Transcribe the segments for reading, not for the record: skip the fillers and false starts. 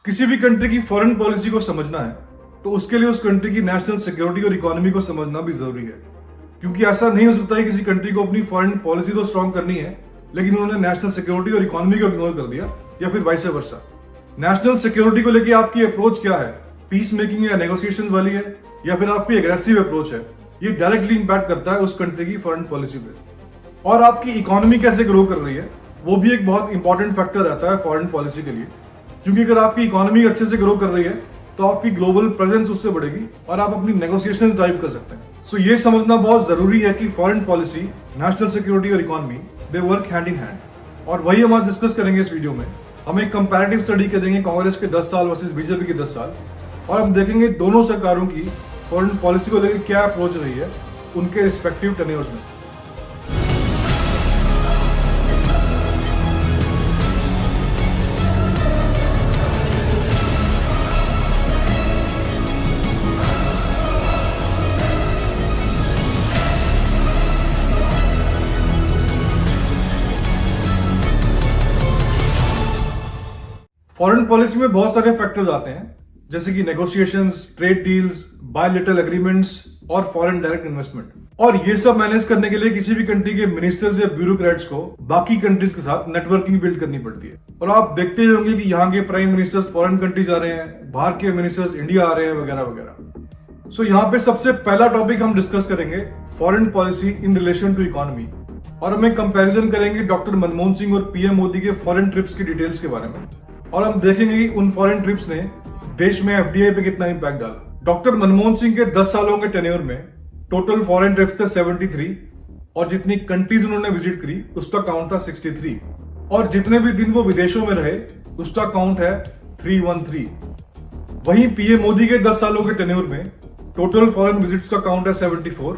किसी भी कंट्री की फॉरेन पॉलिसी को समझना है तो उसके लिए उस कंट्री की नेशनल सिक्योरिटी और इकोनॉमी को समझना भी जरूरी है, क्योंकि ऐसा नहीं हो सकता है किसी कंट्री को अपनी फॉरेन पॉलिसी तो स्ट्रांग करनी है लेकिन उन्होंने नेशनल सिक्योरिटी और इकोनॉमी को इग्नोर कर दिया, या फिर वाइस वर्सा। नेशनल सिक्योरिटी को लेकर आपकी अप्रोच क्या है, पीस मेकिंग या नेगोशिएशन वाली है या फिर आपकी एग्रेसिव अप्रोच है, ये डायरेक्टली इंपैक्ट करता है उस कंट्री की फॉरेन पॉलिसी पे। और आपकी इकोनॉमी कैसे ग्रो कर रही है वो भी एक बहुत इंपॉर्टेंट फैक्टर रहता है फॉरेन पॉलिसी के लिए, क्योंकि अगर आपकी इकोनॉमी अच्छे से ग्रो कर रही है तो आपकी ग्लोबल प्रेजेंस उससे बढ़ेगी और आप अपनी नेगोशिएशन ड्राइव कर सकते हैं। सो ये समझना बहुत जरूरी है कि फॉरेन पॉलिसी, नेशनल सिक्योरिटी और economy they work hand in hand. और वही हम आज डिस्कस करेंगे इस वीडियो में। हम एक कंपैरेटिव स्टडी करेंगे कांग्रेस के 10 साल वर्सेस बीजेपी के 10 साल, और हम देखेंगे दोनों सरकारों की फॉरेन पॉलिसी को लेकर क्या अप्रोच रही है उनके रिस्पेक्टिव टेन्योर्स में। फॉरेन पॉलिसी में बहुत सारे फैक्टर्स आते हैं, जैसे कि negotiations, trade deals, bilateral agreements और फॉरेन डायरेक्ट इन्वेस्टमेंट। और ये सब मैनेज करने के लिए किसी भी कंट्री के मिनिस्टर्स या ब्यूरोक्रेट्स को बाकी कंट्रीज के साथ नेटवर्किंग बिल्ड करनी पड़ती है। और आप देखते ही होंगे कि यहाँ के प्राइम मिनिस्टर्स फॉरेन कंट्रीज आ रहे हैं, बाहर के मिनिस्टर्स इंडिया आ रहे हैं, वगैरह वगैरह। सो यहाँ पे सबसे पहला टॉपिक हम डिस्कस करेंगे foreign policy in relation to economy, और हम एक कंपैरिजन करेंगे डॉक्टर मनमोहन सिंह और पीएम मोदी के फॉरेन ट्रिप्स की डिटेल्स के बारे में, और हम देखेंगे कि उन फॉरेन ट्रिप्स ने देश में एफडीआई पे कितना इंपैक्ट डाला। डॉक्टर मनमोहन सिंह के 10 सालों के टेन्योर में टोटल फॉरेन ट्रिप्स थे 73, और जितनी कंट्रीज उन्होंने विजिट करी उसका काउंट था 63, और जितने भी दिन वो विदेशों में रहे उसका काउंट है 313। वहीं पीएम मोदी के 10 सालों के टेन्योर में टोटल फॉरेन विजिट्स का काउंट है 74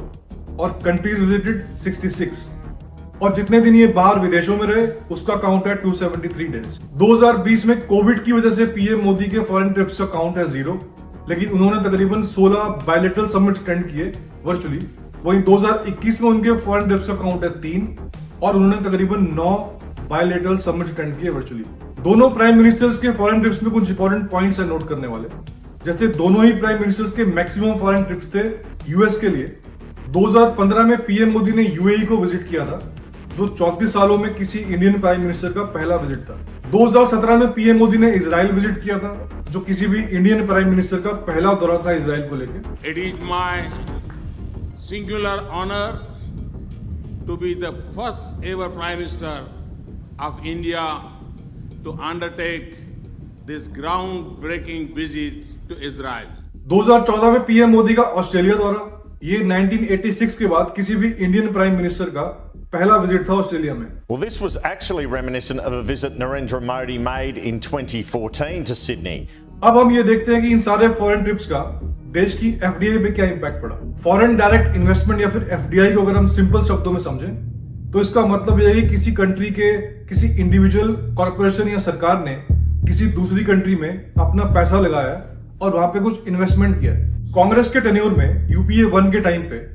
और कंट्रीज विजिटेड 66, और जितने दिन ये बाहर विदेशों में रहे उसका काउंट है 273 डेज। 2020 में कोविड की वजह से पीएम मोदी के फॉरेन ट्रिप्स का काउंट है 0, लेकिन उन्होंने तकरीबन 16 बायलैटरल समिट अटेंड किए वर्चुअली। वहीं 2021 में उनके फॉरेन ट्रिप्स का काउंट है 3, और उन्होंने तकरीबन 9 बायलैटरल समिट अटेंड किए वर्चुअली। दोनों प्राइम मिनिस्टर्स के फॉरेन ट्रिप्स में कुछ इंपॉर्टेंट पॉइंट्स है नोट करने वाले, जैसे दोनों ही प्राइम मिनिस्टर्स के मैक्सिमम फॉरेन ट्रिप्स थे यूएस के लिए। 2015 में पीएम मोदी ने यूएई को विजिट किया था, जो 34 सालों में किसी इंडियन प्राइम मिनिस्टर का पहला विजिट था। 2017 में पीएम मोदी ने इजराइल विजिट किया था, जो किसी भी इंडियन प्राइम मिनिस्टर का पहला दौरा था इजराइल को लेकर। It is my singular honour to be the first ever prime minister of India to undertake this ground breaking visit to Israel. 2014 में पीएम मोदी का ऑस्ट्रेलिया दौरा, ये 1986 के बाद किसी भी इंडियन प्राइम मिनिस्टर का पहला विजिट था ऑस्ट्रेलिया में। Well, this was actually reminiscent of a visit Narendra Modi made in 2014 to Sydney. अब हम ये देखते हैं कि इन सारे फॉरेन ट्रिप्स का देश की एफडीआई पे क्या इंपैक्ट पड़ा। फॉरेन डायरेक्ट इन्वेस्टमेंट या फिर एफडीआई को अगर हम सिंपल शब्दों में समझें तो इसका मतलब यह है कि किसी कंट्री के किसी इंडिविजुअल कॉर्पोरेशन या सरकार ने किसी दूसरी कंट्री में अपना पैसा लगाया और वहां पे कुछ इन्वेस्टमेंट किया। कांग्रेस के टेन्योर में यूपीए 1 के टाइम पे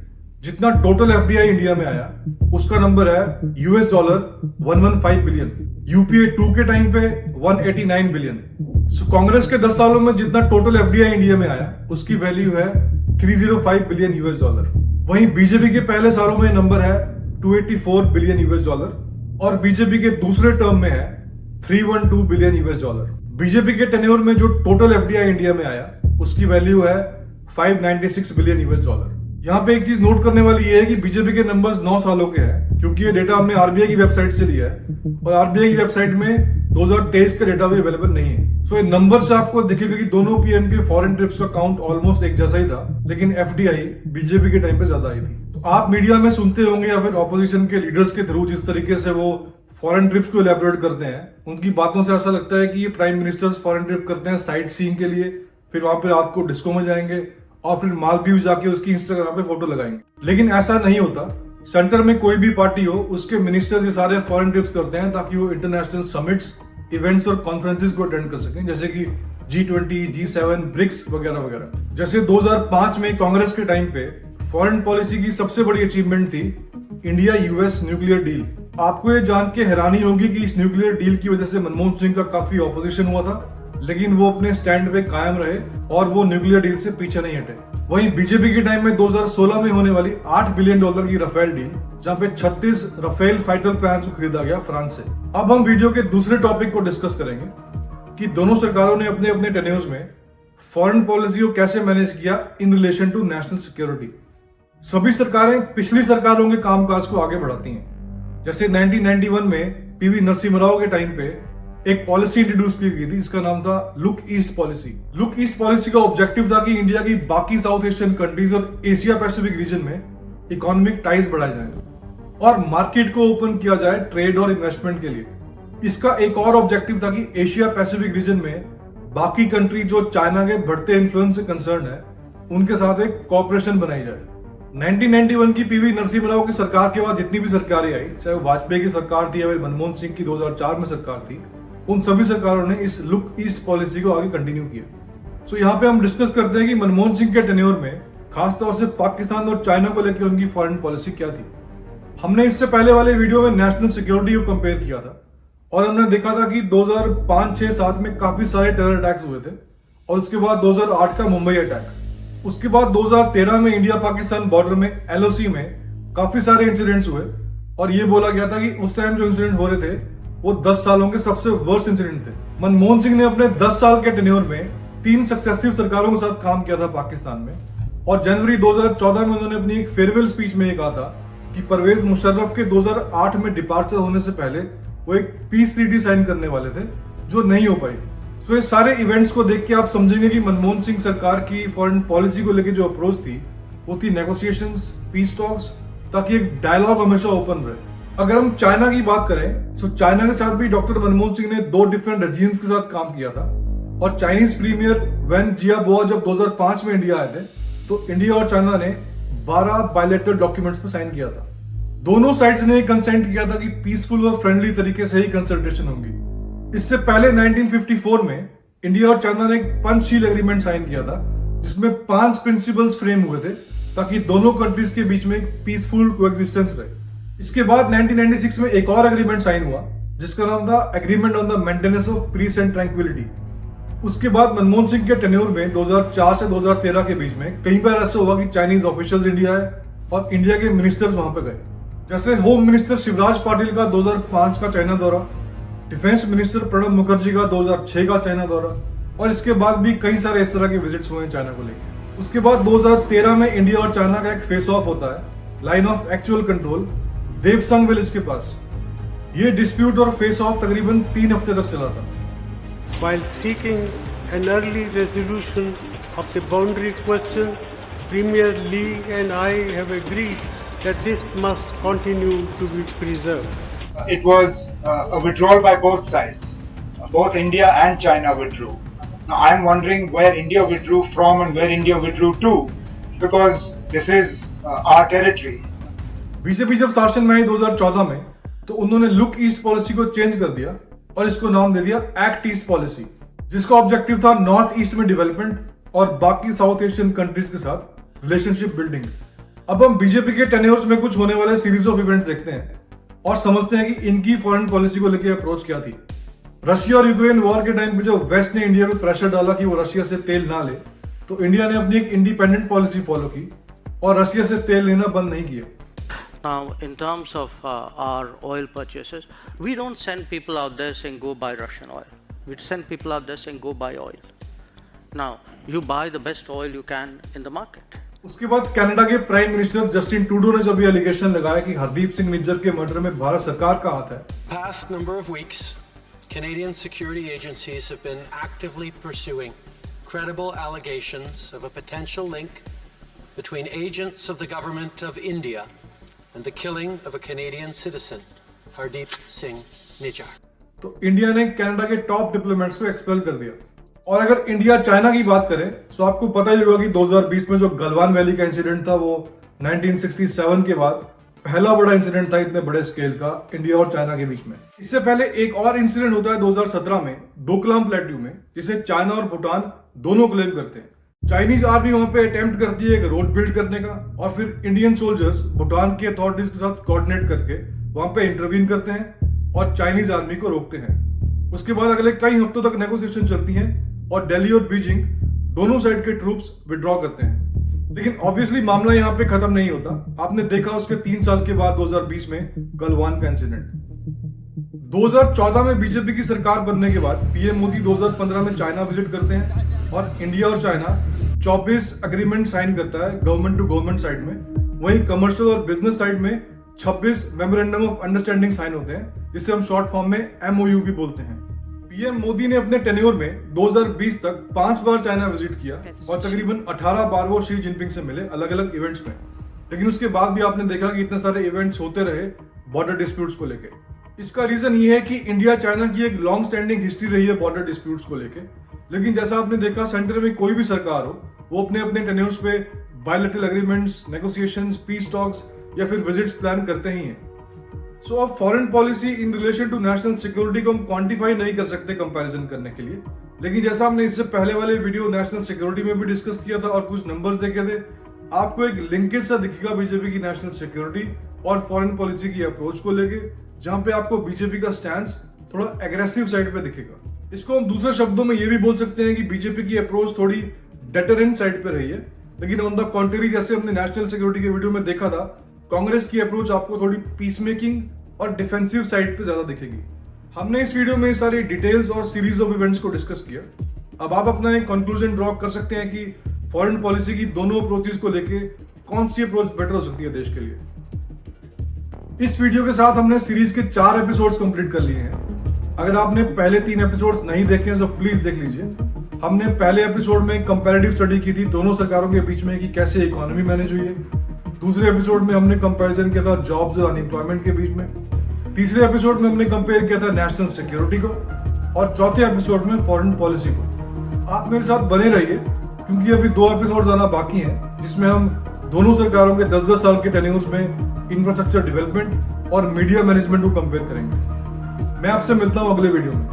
जितना टोटल एफडीआई इंडिया में आया उसका नंबर है $115 बिलियन। यूपीए 2 के टाइम पे 189 बिलियन। सो कांग्रेस के 10 सालों में जितना टोटल एफडीआई इंडिया में आया उसकी वैल्यू है $305 बिलियन। वहीं बीजेपी के पहले सालों में नंबर है $284 बिलियन, और बीजेपी के दूसरे टर्म में है $312 बिलियन। बीजेपी के टेन्योर में जो टोटल एफडीआई इंडिया में आया उसकी वैल्यू है $596 बिलियन। यहाँ पे एक चीज नोट करने वाली ये है कि बीजेपी के नंबर्स 9 सालों के हैं, क्योंकि ये डेटा हमने आरबीआई की वेबसाइट से लिया है, और आरबीआई की वेबसाइट में 2023 का डेटा भी अवेलेबल नहीं है। सो इन नंबर से आपको दिखेगा कि दोनों पीएम के फॉरेन ट्रिप्स का काउंट ऑलमोस्ट एक जैसा ही था, लेकिन एफडीआई बीजेपी के टाइम पे ज्यादा आई थी। तो आप मीडिया में सुनते होंगे या फिर ऑपोजिशन के लीडर्स के थ्रू जिस तरीके से वो फॉरेन ट्रिप्स को इलैबोरेट करते हैं, उनकी बातों से ऐसा लगता है कि ये प्राइम मिनिस्टर्स फॉरेन ट्रिप करते हैं साइट सीइंग के लिए, फिर वहां पे रात को डिस्को में जाएंगे और फिर मालदीव जाके उसकी इंस्टाग्राम पे फोटो लगाएंगे। लेकिन ऐसा नहीं होता। सेंटर में कोई भी पार्टी हो उसके मिनिस्टर्स ये सारे फॉरेन ट्रिप्स करते हैं ताकि वो इंटरनेशनल समिट्स, इवेंट्स और कॉन्फ्रेंसेस को अटेंड कर सकें, जैसे कि G20, G7, ब्रिक्स वगैरह वगैरह। जैसे 2005 में कांग्रेस के टाइम पे फॉरेन पॉलिसी की सबसे बड़ी अचीवमेंट थी इंडिया यूएस न्यूक्लियर डील। आपको ये जान के हैरानी होगी कि इस न्यूक्लियर डील की वजह से मनमोहन सिंह का काफी ऑपोजिशन हुआ था, लेकिन वो अपने स्टैंड पे कायम रहे और वो न्यूक्लियर डील से पीछे नहीं हटे। वहीं बीजेपी के टाइम में 2016 में होने वाली $8 बिलियन की राफेल डील, जहां पे 36 राफेल फाइटर प्लेन्स को खरीदा गया फ्रांस से। अब हम वीडियो के दूसरे टॉपिक को डिस्कस करेंगे कि दोनों सरकारों ने अपने अपने टेन्योर्स में फॉरेन पॉलिसी को कैसे मैनेज किया in relation to national security. सभी सरकारें पिछली सरकारों के कामकाज को आगे बढ़ाती हैं। जैसे 1991 में पीवी नरसिम्हा राव के टाइम पे एक पॉलिसी इंट्रोड्यूस की गई थी जिसका नाम था look east policy. Look east policy का ऑब्जेक्टिव था कि इंडिया की बाकी साउथ एशियन कंट्रीज और एशिया पैसिफिक रीजन में इकोनॉमिक टाइज बढ़ाए जाए और मार्केट को ओपन किया जाए ट्रेड और इन्वेस्टमेंट के लिए। इसका एक और ऑब्जेक्टिव था कि एशिया पैसिफिक रीजन में बाकी कंट्री जो चाइना के बढ़ते इन्फ्लुएंस से कंसर्न है उनके साथ एक कोऑपरेशन बनाई जाए। 1991 की पीवी नरसिम्हा राव की सरकार के बाद जितनी भी सरकारें आई, चाहे वो वाजपेयी की सरकार थी या फिर मनमोहन सिंह की 2004 में सरकार थी, उन सभी सरकारों ने इस लुक ईस्ट पॉलिसी को आगे कंटिन्यू किया। सो यहाँ पे हम डिस्कस करते हैं कि मनमोहन सिंह के टेन्योर में खासतौर से पाकिस्तान और चाइना को लेकर उनकी फॉरेन पॉलिसी क्या थी। हमने इससे पहले वाले वीडियो में नेशनल सिक्योरिटी को कंपेयर किया था और हमने देखा था कि 2005, 6, 7 में काफी सारे टेरर अटैक्स हुए थे और उसके बाद 2008 का मुंबई अटैक। उसके बाद 2013 में इंडिया पाकिस्तान बॉर्डर में LOC में काफी सारे इंसिडेंट्स हुए और ये बोला गया था कि उस टाइम जो इंसिडेंट हो रहे थे वो 10 सालों के सबसे वर्स्ट इंसिडेंट थे। मनमोहन सिंह ने अपने 10 साल के टेन्योर में 3 सक्सेसिव सरकारों के साथ काम किया था पाकिस्तान में और जनवरी 2014 में उन्होंने अपनी एक फेयरवेल स्पीच में ये कहा था कि परवेज मुशर्रफ के 2008 में डिपार्चर होने से पहले वो एक पीस ट्रीटी साइन करने वाले थे जो नहीं हो पाई थी। सो ये सारे इवेंट्स को देख के आप समझेंगे कि मनमोहन सिंह सरकार की फॉरेन पॉलिसी को लेकर जो अप्रोच थी वो थी नेगोशिएशंस, पीस टॉक्स, ताकि एक डायलॉग हमेशा ओपन रहे। अगर हम चाइना की बात करें तो चाइना के साथ भी डॉक्टर मनमोहन सिंह ने 2 डिफरेंट रेजिम्स के साथ काम किया था और चाइनीज प्रीमियर वेन जियाबोआ जब 2005 में इंडिया आए थे तो इंडिया और चाइना ने 12 बायलैटरल डॉक्यूमेंट्स पर साइन किया था। दोनों साइड्स ने कंसेंट किया था कि पीसफुल और फ्रेंडली तरीके से ही कंसल्टेशन होंगी। इससे पहले 1954 में इंडिया और चाइना ने एक पंचशील एग्रीमेंट साइन किया था जिसमें 5 प्रिंसिपल्स फ्रेम हुए थे ताकि दोनों कंट्रीज के बीच में एक पीसफुल कोएग्जिस्टेंस रहे। इसके बाद 1996 में एक और एग्रीमेंट साइन हुआ जिसका नाम था agreement on the maintenance of peace and tranquillity. उसके बाद मनमोहन सिंह के टेन्योर में 2004 से 2013 के बीच में कई बार ऐसा हुआ कि चाइनीज ऑफिशियल्स इंडिया आए और इंडिया के मिनिस्टर्स वहां पे गए। जैसे होम मिनिस्टर शिवराज पाटिल का 2005 का चाइना दौरा, डिफेंस मिनिस्टर प्रणब मुखर्जी का 2006 का चाइना दौरा और इसके बाद भी कई सारे इस तरह के विजिट्स हुए हैं चाइना को लेकर। उसके बाद 2013 में इंडिया और चाइना का एक फेस ऑफ होता है, line of actual control, Depsang village के पास। ये डिस्प्यूट और फेस ऑफ तकरीबन 3 हफ्ते तक चला था। While seeking an early resolution of the boundary question, Premier Lee and I have agreed that this must continue to be preserved. It was a withdrawal by both sides. Both India and China withdrew. Now I'm wondering where India withdrew from and where India withdrew to, because this is our territory. BJP जब शासन में आई 2014 में तो उन्होंने look east policy को change कर दिया और इसको नाम दे दिया एक्ट ईस्ट पॉलिसी, जिसका ऑब्जेक्टिव था नॉर्थ ईस्ट में डेवलपमेंट और बाकी साउथ एशियन कंट्रीज के साथ रिलेशनशिप बिल्डिंग। अब हम बीजेपी के टेन्योर्स में कुछ होने वाले सीरीज ऑफ इवेंट्स देखते हैं और समझते हैं कि इनकी फॉरेन पॉलिसी को लेकर अप्रोच क्या थी। रशिया और यूक्रेन वॉर के टाइम पे जब वेस्ट ने इंडिया पे प्रेशर डाला कि वो रशिया से तेल ना ले तो इंडिया ने अपनी एक इंडिपेंडेंट पॉलिसी फॉलो की और रशिया से तेल लेना बंद नहीं किया। Now, in terms of our oil purchases, we don't send people out there saying go buy Russian oil. We send people out there saying go buy oil. Now, you buy the best oil you can in the market. उसके बाद Canada के prime minister Justin Trudeau ने जब ये allegation लगाया कि हरदीप सिंह निज्जर के murder में भारत सरकार का हाथ है। Past number of weeks, Canadian security agencies have been actively pursuing credible allegations of a potential link between agents of the government of India and the killing of a Canadian citizen, Hardeep Singh Nijjar. तो India ने Canada के top diplomats को expel कर दिया। और अगर India China की बात करें तो आपको पता ही होगा कि 2020 में जो गलवान वैली का इंसिडेंट था वो 1967 के बाद पहला बड़ा इंसिडेंट था इतने बड़े स्केल का इंडिया और चाइना के बीच में। इससे पहले एक और इंसिडेंट होता है 2017 में डोकलाम प्लेट्यू में, जिसे चाइना और भूटान दोनों क्लेम करते हैं। चाइनीज आर्मी वहां पे अटेम्प्ट करती है एक रोड बिल्ड करने का और फिर इंडियन सोल्जर्स भूटान की अथॉरिटीज के साथ कोऑर्डिनेट करके वहां पे इंटरवीन करते हैं और चाइनीज आर्मी को रोकते हैं। उसके बाद अगले कई हफ्तों तक नेगोशिएशन चलती हैं और दिल्ली और बीजिंग दोनों साइड के ट्रूप्स विड्रॉ करते हैं। लेकिन ऑब्वियसली मामला यहाँ पे खत्म नहीं होता। आपने देखा उसके 3 साल के बाद 2020 में गलवान का इंसिडेंट। 2014 में बीजेपी की सरकार बनने के बाद पीएम मोदी 2015 में चाइना विजिट करते हैं और इंडिया और चाइना 24 एग्रीमेंट साइन करता है गवर्नमेंट टू गवर्नमेंट साइड में। वहीं कमर्शियल और बिजनेस साइड में 26 मेमोरेंडम ऑफ अंडरस्टैंडिंग साइन होते हैं, जिसे हम शॉर्ट फॉर्म में MOU भी बोलते हैं। पीएम मोदी ने अपने टेन्योर में 2020 तक 5 बार चाइना विजिट किया और तकरीबन 18 बार वो शी जिनपिंग से मिले अलग अलग इवेंट्स में। लेकिन उसके बाद भी आपने देखा कि इतने सारे इवेंट्स होते रहे बॉर्डर डिस्प्यूट्स को लेके। इसका रीजन ये है कि इंडिया चाइना की एक लॉन्ग स्टैंडिंग हिस्ट्री रही है बॉर्डर डिस्प्यूट्स को लेके। लेकिन जैसा आपने देखा, सेंटर में कोई भी सरकार हो, वो अपने अपने टेन्योर्स पे bilateral agreements, negotiations, peace talks या फिर विजिट्स प्लान करते ही हैं। सो अब foreign policy in relation to national security को हम क्वांटिफाई नहीं कर सकते कंपैरिजन करने के लिए। लेकिन जैसा हमने इससे पहले वाले वीडियो नेशनल सिक्योरिटी में भी डिस्कस किया था और कुछ नंबर्स देखे थे, आपको एक लिंकेज सा दिखेगा बीजेपी की नेशनल सिक्योरिटी और फॉरेन पॉलिसी की अप्रोच को लेके, जहां पे आपको बीजेपी का स्टैंड थोड़ा एग्रेसिव साइड पे दिखेगा। इसको हम दूसरे शब्दों में ये भी बोल सकते हैं कि बीजेपी की अप्रोच थोड़ी डेटरेंट साइड पे रही है। लेकिन ऑन द कॉन्ट्री, जैसे हमने नेशनल सिक्योरिटी के वीडियो में देखा था, कांग्रेस की अप्रोच आपको थोड़ी पीस मेकिंग और डिफेंसिव साइड पे ज्यादा दिखेगी। हमने इस वीडियो में सारी डिटेल्स और सीरीज ऑफ इवेंट्स को डिस्कस किया। अब आप अपना एक कंक्लूजन ड्रॉ कर सकते हैं कि फॉरेन पॉलिसी की दोनों अप्रोचेस को लेके कौन सी अप्रोच बेटर हो सकती है देश के लिए। इस वीडियो के साथ हमने सीरीज के 4 एपिसोड्स कंप्लीट कर लिए हैं। अगर आपने पहले 3 एपिसोड्स नहीं देखे हैं तो प्लीज देख लीजिए। हमने पहले एपिसोड में कंपैरेटिव स्टडी की थी दोनों सरकारों के बीच में कि कैसे इकोनॉमी मैनेज हुई है। दूसरे एपिसोड में हमने कंपैरिजन किया था जॉब्स और अनएम्प्लॉयमेंट के बीच में। तीसरे एपिसोड में हमने कंपेयर किया था नेशनल सिक्योरिटी को और चौथे एपिसोड में फॉरेन पॉलिसी को। आप मेरे साथ बने रहिए क्योंकि अभी 2 एपिसोड्स आना बाकी हैं, जिसमें हम दोनों सरकारों के 10-10 साल के टेन्योर्स में इंफ्रास्ट्रक्चर डेवलपमेंट और मीडिया मैनेजमेंट को कंपेयर करेंगे। मैं आपसे मिलता हूं अगले वीडियो में।